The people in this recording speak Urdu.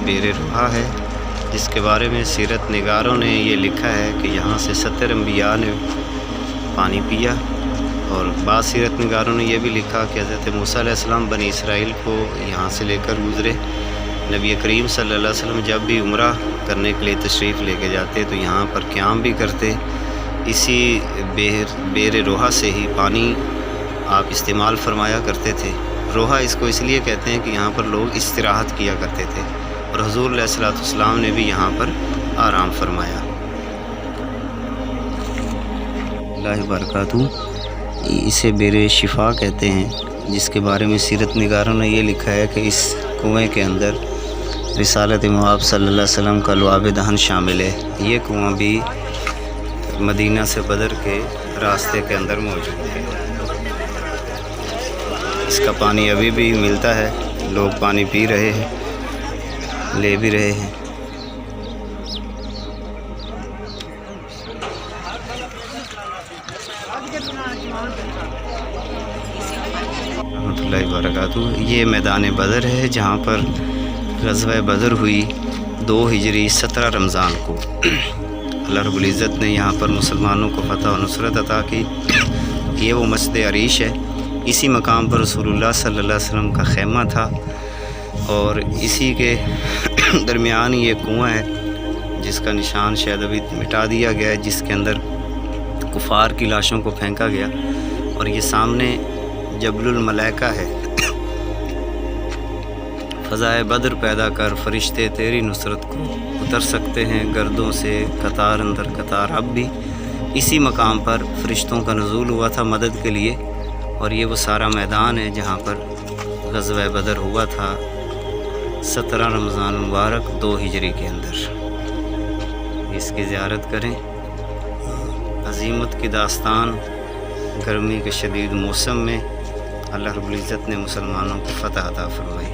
بیر روحا ہے، جس کے بارے میں سیرت نگاروں نے یہ لکھا ہے کہ یہاں سے 70 انبیاء نے پانی پیا، اور بعض سیرت نگاروں نے یہ بھی لکھا کہ حضرت موسیٰ علیہ السلام بنی اسرائیل کو یہاں سے لے کر گزرے۔ نبی کریم صلی اللہ علیہ وسلم جب بھی عمرہ کرنے کے لیے تشریف لے کے جاتے تو یہاں پر قیام بھی کرتے، اسی بیر روحا سے ہی پانی آپ استعمال فرمایا کرتے تھے۔ روحا اس کو اس لیے کہتے ہیں کہ یہاں پر لوگ استراحت کیا کرتے تھے، اور حضور علیہ الصلوۃ والسلام نے بھی یہاں پر آرام فرمایا۔ اللہ وبرکاتہ۔ اسے بیر شفا کہتے ہیں، جس کے بارے میں سیرت نگاروں نے یہ لکھا ہے کہ اس کنویں کے اندر رسالت مآب صلی اللہ علیہ وسلم کا لعاب دہن شامل ہے۔ یہ کنواں بھی مدینہ سے بدر کے راستے کے اندر موجود ہے۔ اس کا پانی ابھی بھی ملتا ہے، لوگ پانی پی رہے ہیں، لے بھی رہے ہیں۔ رحمۃ اللہ وبرکاتہ۔ یہ میدان بدر ہے جہاں پر غزوہ بدر ہوئی 2 ہجری 17 رمضان کو۔ اللہ رب العزت نے یہاں پر مسلمانوں کو فتح و نصرت عطا کی۔ یہ وہ مسجد عریش ہے، اسی مقام پر رسول اللہ صلی اللہ علیہ وسلم کا خیمہ تھا، اور اسی کے درمیان یہ کنواں ہے جس کا نشان شاید ابھی مٹا دیا گیا ہے، جس کے اندر کفار کی لاشوں کو پھینکا گیا، اور یہ سامنے جبل الملائکہ ہے۔ فضائے بدر پیدا کر فرشتے تیری نصرت کو اتر سکتے ہیں گردوں سے قطار اندر قطار۔ اب بھی اسی مقام پر فرشتوں کا نزول ہوا تھا مدد کے لیے، اور یہ وہ سارا میدان ہے جہاں پر غزوہ بدر ہوا تھا 17 رمضان المبارک 2 ہجری کے اندر۔ اس کی زیارت کریں۔ عظیمت کی داستان گرمی کے شدید موسم میں اللہ رب العزت نے مسلمانوں کو فتح عطا فرمائی۔